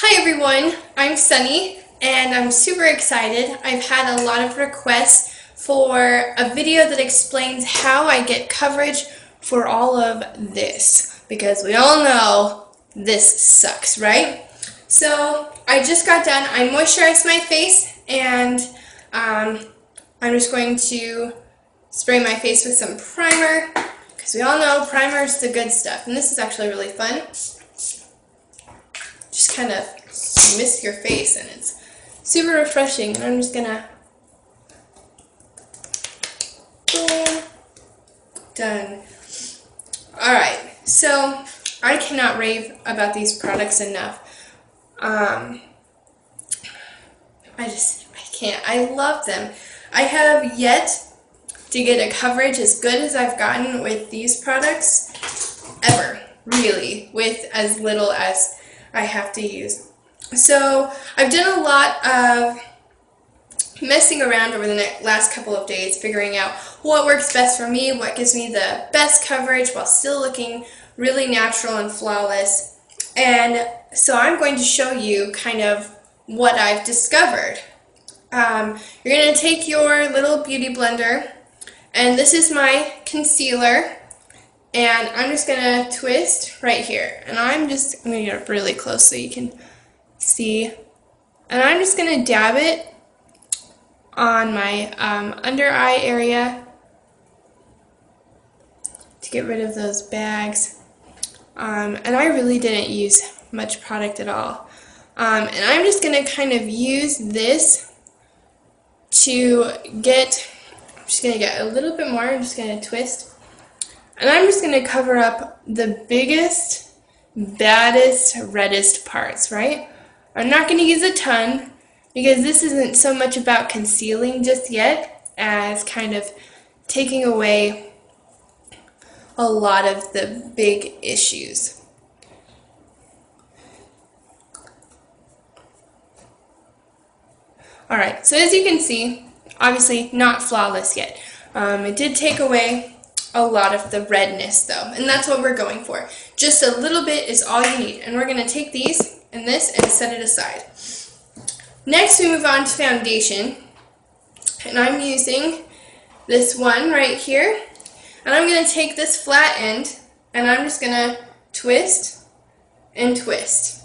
Hi everyone, I'm Sunny and I'm super excited. I've had a lot of requests for a video that explains how I get coverage for all of this because we all know this sucks, right? So I just got done. I moisturized my face and I'm just going to spray my face with some primer because we all know primer is the good stuff, and this is actually really fun. Just kind of mist your face and it's super refreshing, and I'm just gonna boom, done. Alright, so I cannot rave about these products enough. I can't. I love them. I have yet to get a coverage as good as I've gotten with these products ever, really, with as little as I have to use. So I've done a lot of messing around over the last couple of days, figuring out what works best for me, what gives me the best coverage while still looking really natural and flawless. And so I'm going to show you kind of what I've discovered. You're going to take your little beauty blender, and this is my concealer, and I'm just going to twist right here, and I'm going to get up really close so you can see, and I'm just going to dab it on my under eye area to get rid of those bags, and I really didn't use much product at all, and I'm just going to kind of use this to get, I'm just going to get a little bit more. I'm just going to twist, and I'm just going to cover up the biggest, baddest, reddest parts, right? I'm not going to use a ton because this isn't so much about concealing just yet as kind of taking away a lot of the big issues. Alright, so as you can see, obviously not flawless yet. It did take away a lot of the redness though, and that's what we're going for. Just a little bit is all you need, and we're going to take these and this and set it aside. Next we move on to foundation, and I'm using this one right here, and I'm going to take this flat end and I'm just going to twist and twist.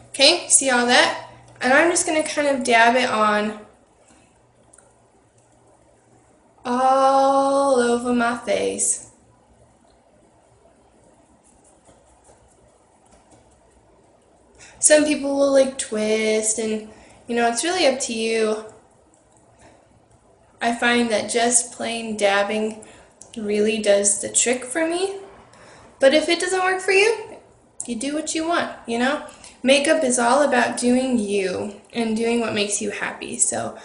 Okay, see all that? And I'm just going to kind of dab it on all over my face. Some people will like twist, and you know, it's really up to you. I find that just plain dabbing really does the trick for me. But if it doesn't work for you, you do what you want, you know? Makeup is all about doing you and doing what makes you happy. So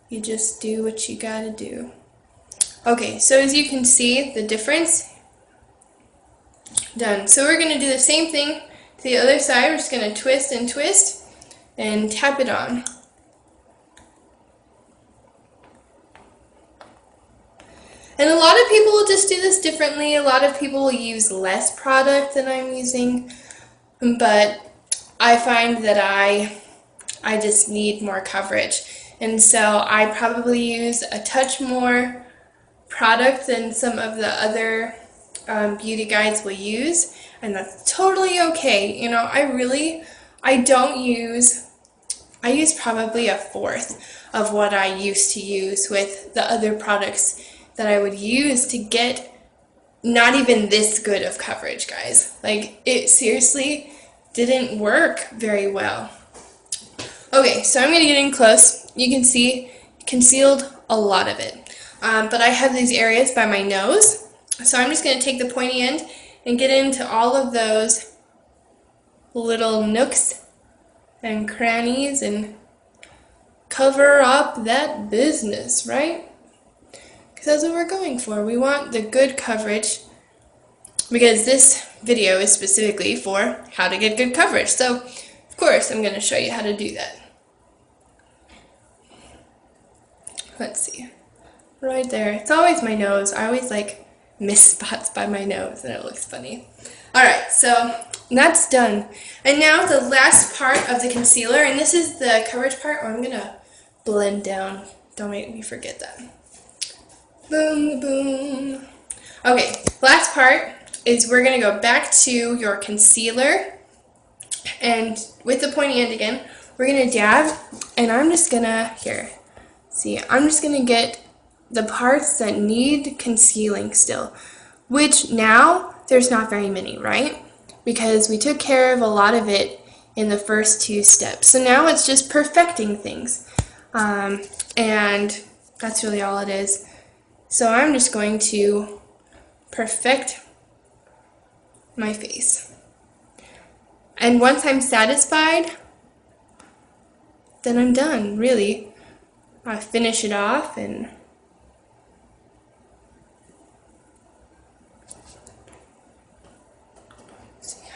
you just do what you gotta do. Okay, so as you can see, the difference, done. So we're gonna do the same thing to the other side. We're just gonna twist and tap it on. And a lot of people will just do this differently. A lot of people will use less product than I'm using, but I find that I just need more coverage. And so I probably use a touch more product than some of the other beauty guides will use, and that's totally okay. You know, I use probably a fourth of what I used to use with the other products that I would use to get not even this good of coverage, guys. Like, it seriously didn't work very well. Okay, so I'm going to get in close. You can see concealed a lot of it. But I have these areas by my nose, so I'm just going to take the pointy end and get into all of those little nooks and crannies and cover up that business, right? Because that's what we're going for. We want the good coverage, because this video is specifically for how to get good coverage. So, of course, I'm going to show you how to do that. Let's see. Right there. It's always my nose. I always like miss spots by my nose, and it looks funny. Alright, so that's done. And now the last part of the concealer, and this is the coverage part. Oh, I'm gonna blend down. Don't make me forget that. Boom, boom. Okay, last part is we're gonna go back to your concealer, and with the pointy end again, we're gonna dab, and I'm just gonna, I'm just gonna get the parts that need concealing still, which now there's not very many, right? Because we took care of a lot of it in the first 2 steps. So now it's just perfecting things. And that's really all it is. So I'm just going to perfect my face. And once I'm satisfied, then I'm done, really. I finish it off and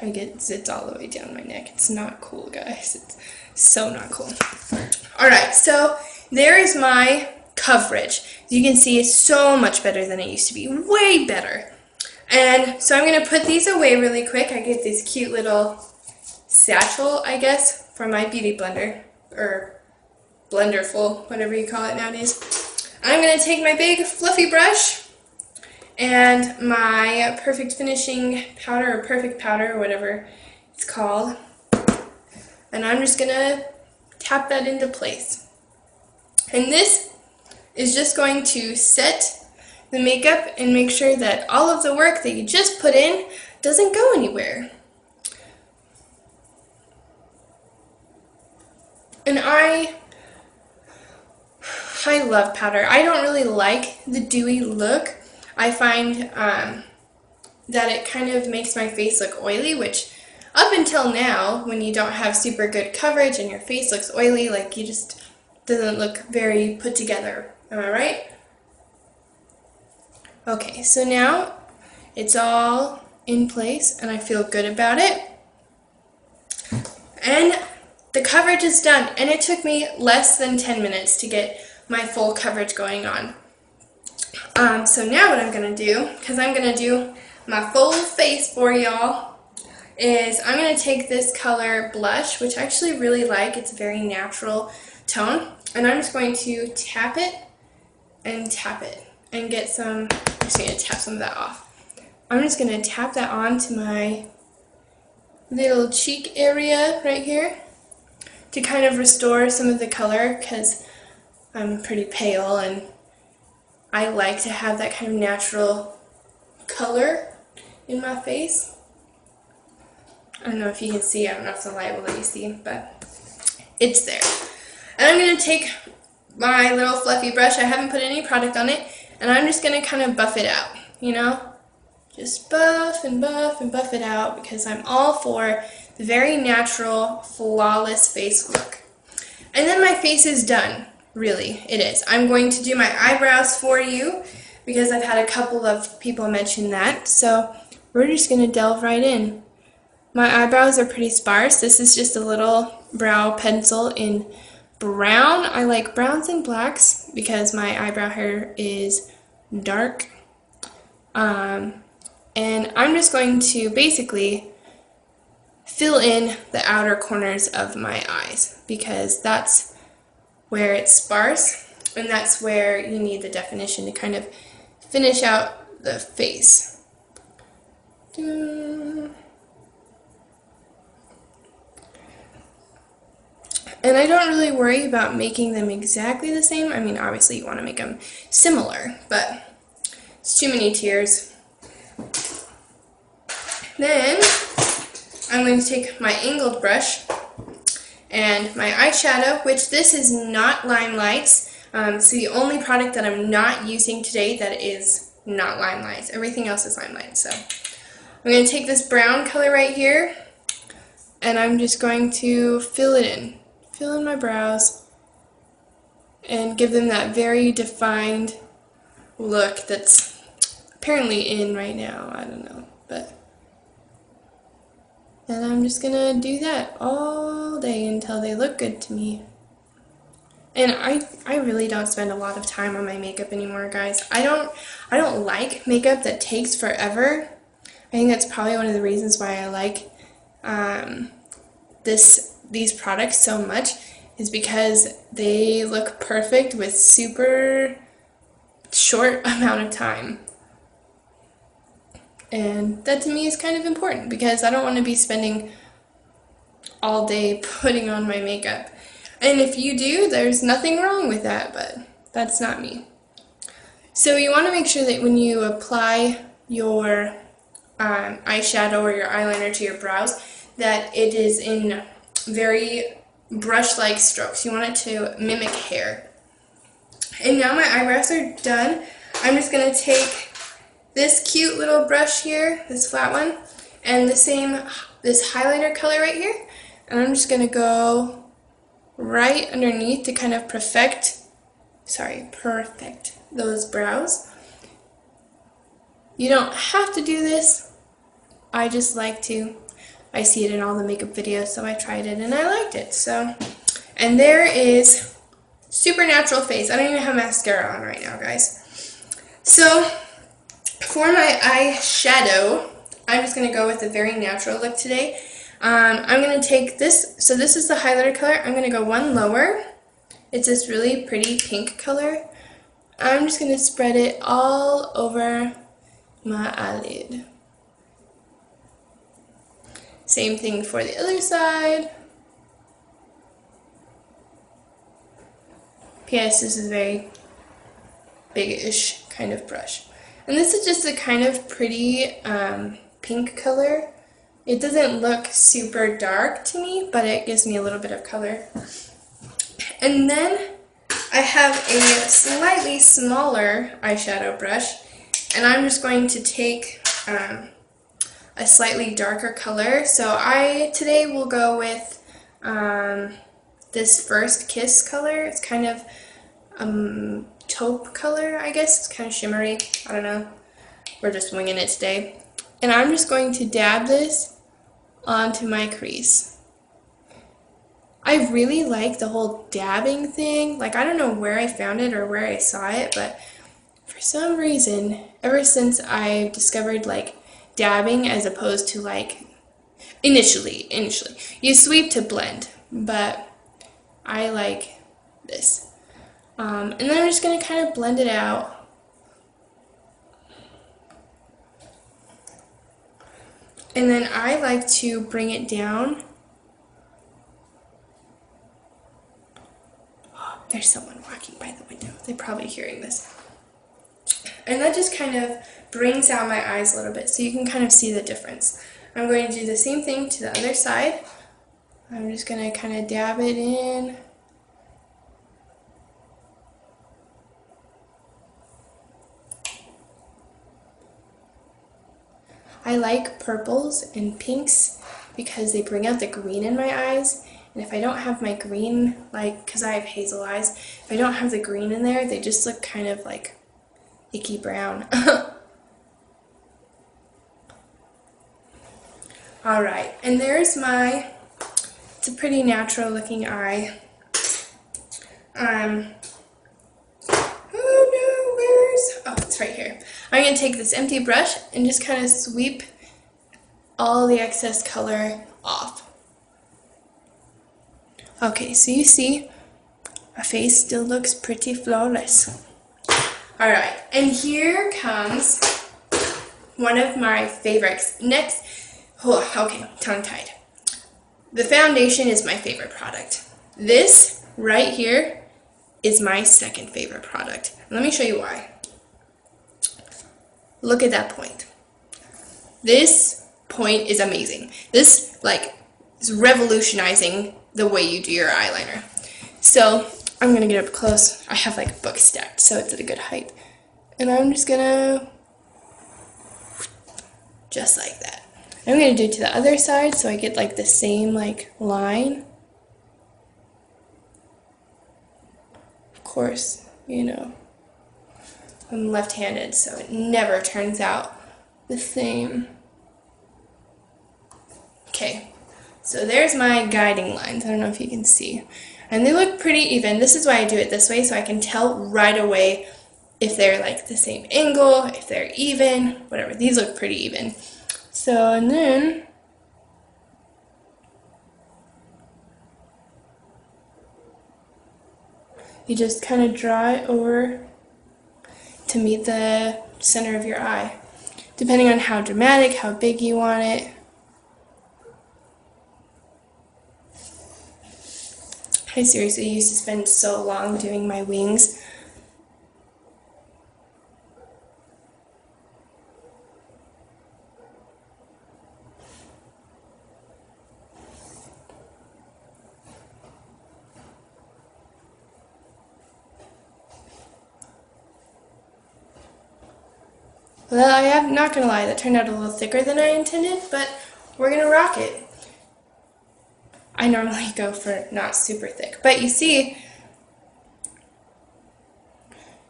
I get zits all the way down my neck. It's not cool, guys. It's so not cool. Alright, so there is my coverage. You can see it's so much better than it used to be. Way better. And so I'm going to put these away really quick. I get this cute little satchel, I guess, for my beauty blender. Or blenderful, whatever you call it nowadays. I'm going to take my big fluffy brush and my perfect finishing powder, or perfect powder, or whatever it's called. And I'm just going to tap that into place. And this is just going to set the makeup and make sure that all of the work that you just put in doesn't go anywhere. And I love powder. I don't really like the dewy look. I find that it kind of makes my face look oily, which up until now, when you don't have super good coverage and your face looks oily, like you just doesn't look very put together. Am I right? Okay, so now it's all in place and I feel good about it. And the coverage is done, and it took me less than 10 minutes to get my full coverage going on. So now what I'm going to do, because I'm going to do my full face for y'all, is I'm going to take this color blush, which I actually really like. It's a very natural tone. And I'm just going to tap it and get some, I'm just going to tap some of that off. I'm just going to tap that onto my little cheek area right here to kind of restore some of the color, because I'm pretty pale and I like to have that kind of natural color in my face. I don't know if you can see, I don't know if the light will let you see, but it's there. And I'm going to take my little fluffy brush, I haven't put any product on it, and I'm just going to kind of buff it out, you know? Just buff and buff and buff it out, because I'm all for the very natural, flawless face look. And then my face is done. Really, it is. I'm going to do my eyebrows for you because I've had a couple of people mention that. So we're just going to delve right in. My eyebrows are pretty sparse. This is just a little brow pencil in brown. I like browns and blacks because my eyebrow hair is dark. And I'm just going to basically fill in the outer corners of my eyes because that's where it's sparse, and that's where you need the definition to kind of finish out the face. And I don't really worry about making them exactly the same. I mean, obviously you want to make them similar, but it's too many tiers. Then I'm going to take my angled brush and my eyeshadow, which this is not Limelight's. So the only product that I'm not using today that is not Limelight's. Everything else is Limelight. So I'm going to take this brown color right here, and I'm just going to fill it in. Fill in my brows and give them that very defined look that's apparently in right now. I don't know, but... And I'm just gonna do that all day until they look good to me. And I really don't spend a lot of time on my makeup anymore, guys. I don't like makeup that takes forever. think that's probably one of the reasons why I like these products so much, is because they look perfect with super short amount of time. And that to me is kind of important because I don't want to be spending all day putting on my makeup. And if you do, there's nothing wrong with that, but that's not me. So you want to make sure that when you apply your eyeshadow or your eyeliner to your brows, that it is in very brush-like strokes. You want it to mimic hair. And now my eyebrows are done. I'm just going to take this cute little brush here, this flat one, and this highlighter color right here, and I'm just going to go right underneath to kind of perfect those brows. You don't have to do this. I just like to. I see it in all the makeup videos, so I tried it and I liked it. So, and there is super natural face. I don't even have mascara on right now, guys. So, for my eyeshadow, I'm just going to go with a very natural look today. I'm going to take this, so this is the highlighter color. I'm going to go one lower. It's this really pretty pink color. I'm just going to spread it all over my eyelid. Same thing for the other side. P.S. This is a very big-ish kind of brush. And this is just a kind of pretty pink color. It doesn't look super dark to me, but it gives me a little bit of color. And then I have a slightly smaller eyeshadow brush, and I'm just going to take a slightly darker color. So I today will go with this First Kiss color. It's kind of taupe color, I guess. It's kind of shimmery. I don't know. We're just winging it today. And I'm just going to dab this onto my crease. I really like the whole dabbing thing. Like, I don't know where I found it or where I saw it, but for some reason, ever since I discovered, like, dabbing as opposed to, like, initially, you sweep to blend, but I like this. And then I'm just going to kind of blend it out. And then I like to bring it down. Oh, there's someone walking by the window. They're probably hearing this. And that just kind of brings out my eyes a little bit so you can kind of see the difference. I'm going to do the same thing to the other side. I'm just going to kind of dab it in. I like purples and pinks because they bring out the green in my eyes. And if I don't have my green, like, because I have hazel eyes, if I don't have the green in there, they just look kind of like icky brown. Alright, and there's my, it's a pretty natural looking eye. Oh, it's right here. I'm going to take this empty brush and just kind of sweep all the excess color off. Okay, so you see, my face still looks pretty flawless. Alright, and here comes one of my favorites. Next, oh, okay, tongue-tied. The foundation is my favorite product. This right here is my second favorite product. Let me show you why. Look at that point. This point is amazing. This, like, is revolutionizing the way you do your eyeliner. So, I'm going to get up close. I have, like, books stacked, so it's at a good height. And I'm just going to, just like that. I'm going to do it to the other side so I get, like, the same, like, line. Of course, you know, I'm left-handed, so it never turns out the same. Okay, so there's my guiding lines. I don't know if you can see. And they look pretty even. This is why I do it this way, so I can tell right away if they're like the same angle, if they're even, whatever. These look pretty even. So, and then you just kind of draw it over to meet the center of your eye, depending on how dramatic, how big you want it. I seriously used to spend so long doing my wings. Well, I'm not gonna lie, that turned out a little thicker than I intended, but we're gonna rock it. I normally go for not super thick, but you see,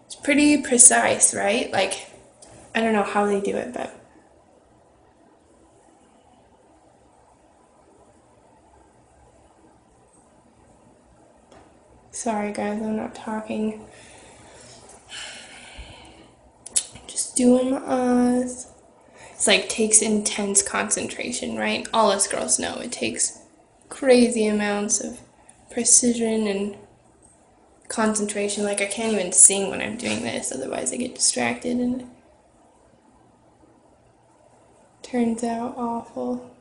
it's pretty precise, right? Like, I don't know how they do it, but sorry guys, I'm not talking. Just doing my eyes. It's like takes intense concentration, right? All us girls know it takes crazy amounts of precision and concentration. Like I can't even sing when I'm doing this, otherwise I get distracted and it turns out awful.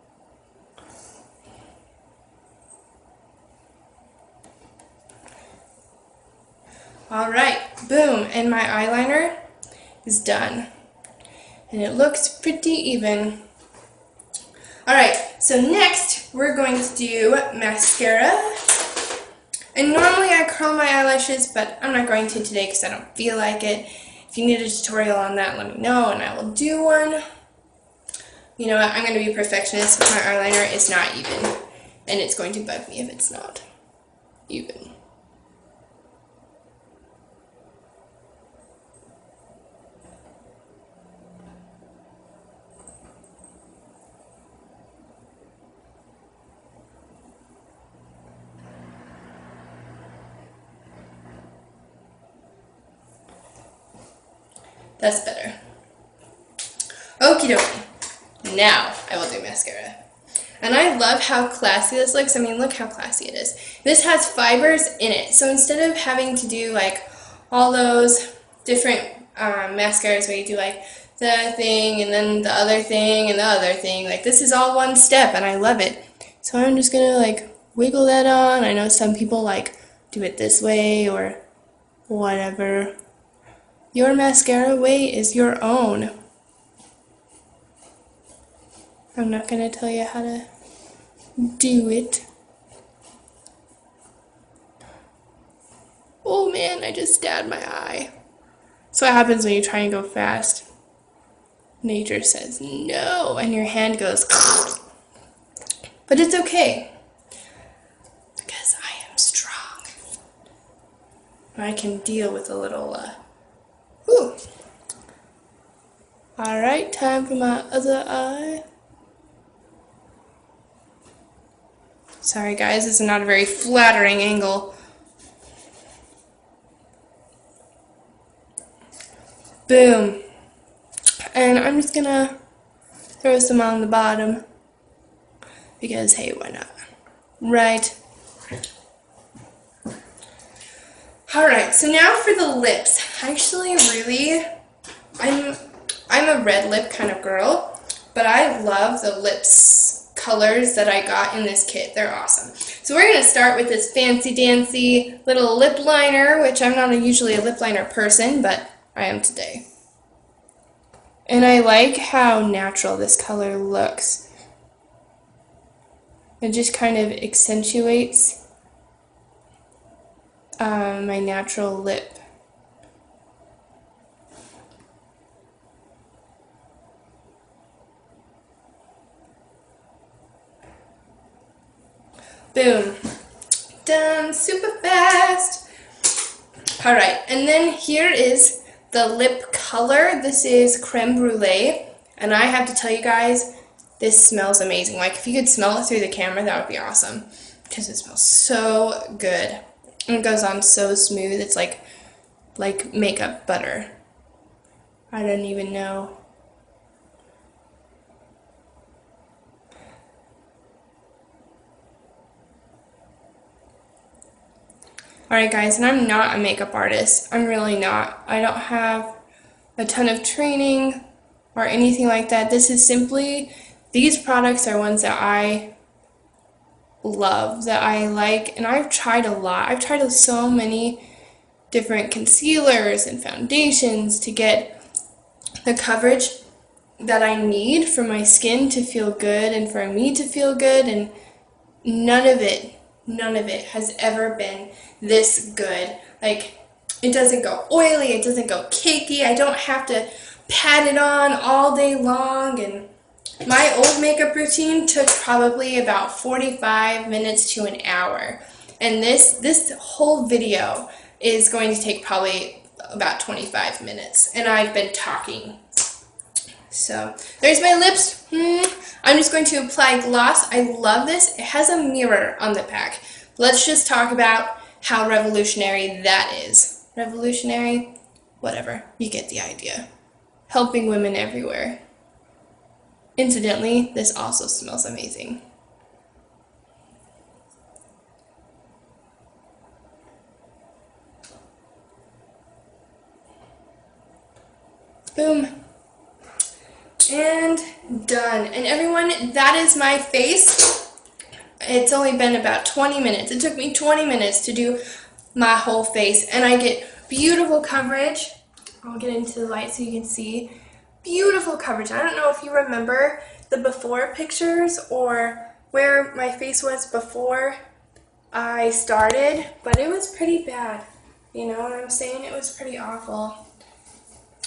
Alright, boom, and my eyeliner is done. And it looks pretty even. Alright, so next we're going to do mascara. And normally I curl my eyelashes, but I'm not going to today because I don't feel like it. If you need a tutorial on that, let me know and I will do one. You know what, I'm going to be a perfectionist. My eyeliner is not even, and it's going to bug me if it's not even. That's better. Okie dokie. Now I will do mascara. And I love how classy this looks. I mean, look how classy it is. This has fibers in it. So instead of having to do like all those different mascaras where you do like the thing and then the other thing and the other thing, like this is all one step and I love it. So I'm just gonna like wiggle that on. I know some people like do it this way or whatever. Your mascara way is your own. I'm not going to tell you how to do it. Oh man, I just stabbed my eye. So what happens when you try and go fast? Nature says no, and your hand goes but it's okay. Because I am strong. I can deal with a little whew. Alright, time for my other eye. Sorry guys, this is not a very flattering angle. Boom. And I'm just gonna throw some on the bottom. Because hey, why not? Right. Alright, so now for the lips. Actually, really, I'm a red lip kind of girl, but I love the lips colors that I got in this kit. They're awesome. So we're going to start with this fancy dancy little lip liner, which I'm not usually a lip liner person, but I am today. And I like how natural this color looks. It just kind of accentuates my natural lip. Boom. Done super fast. Alright, and then here is the lip color. This is creme brulee. And I have to tell you guys, this smells amazing. Like, if you could smell it through the camera, that would be awesome. Because it smells so good. And it goes on so smooth. It's like makeup butter. I don't even know. Alright guys, and I'm not a makeup artist. I'm really not. I don't have a ton of training or anything like that. This is simply, these products are ones that I love, that I like, and I've tried a lot. I've tried so many different concealers and foundations to get the coverage that I need for my skin to feel good and for me to feel good, and none of it has ever been this good. Like, it doesn't go oily, it doesn't go cakey, I don't have to pat it on all day long, and my old makeup routine took probably about 45 minutes to an hour, and this whole video is going to take probably about 25 minutes, and I've been talking. So there's my lips. I'm just going to apply gloss. I love this. It has a mirror on the back. Let's just talk about how revolutionary that is. Revolutionary? Whatever. You get the idea. Helping women everywhere. Incidentally, this also smells amazing. Boom. And done. And everyone, that is my face. It's only been about 20 minutes. It took me 20 minutes to do my whole face, and I get beautiful coverage. I'll get into the light so you can see. Beautiful coverage. I don't know if you remember the before pictures or where my face was before I started, but it was pretty bad. You know what I'm saying? It was pretty awful.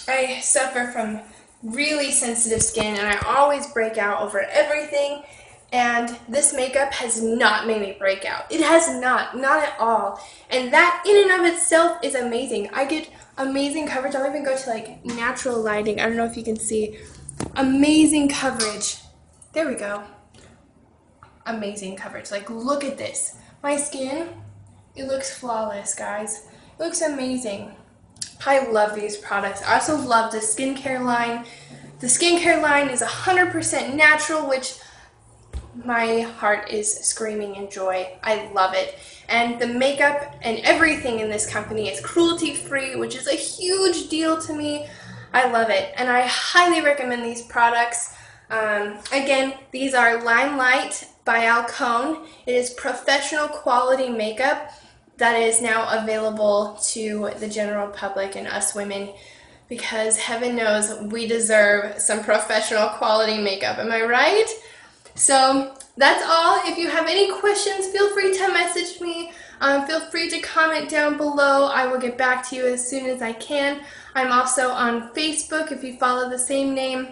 I suffer from really sensitive skin, and I always break out over everything, and this makeup has not made me break out. It has not at all, and that in and of itself is amazing. I get amazing coverage. I'll even go to like natural lighting. I don't know if you can see. Amazing coverage. There we go. Amazing coverage. Like, look at this. My skin, it looks flawless, guys. It looks amazing. I love these products. I also love the skincare line. The skincare line is 100% natural, which my heart is screaming in joy. I love it. And the makeup and everything in this company is cruelty-free, which is a huge deal to me. I love it, and I highly recommend these products. Again, these are Limelight by Alcone. It is professional quality makeup that is now available to the general public and us women, because heaven knows we deserve some professional quality makeup. Am I right? So that's all. If you have any questions, feel free to message me. Feel free to comment down below. I will get back to you as soon as I can. I'm also on Facebook. If you follow the same name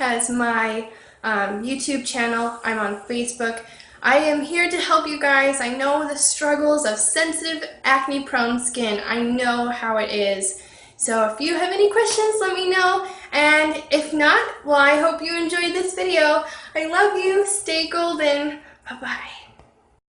as my YouTube channel, I'm on Facebook. I am here to help you guys. I know the struggles of sensitive, acne-prone skin. I know how it is. So if you have any questions, let me know. And if not, well, I hope you enjoyed this video. I love you. Stay golden. Bye-bye.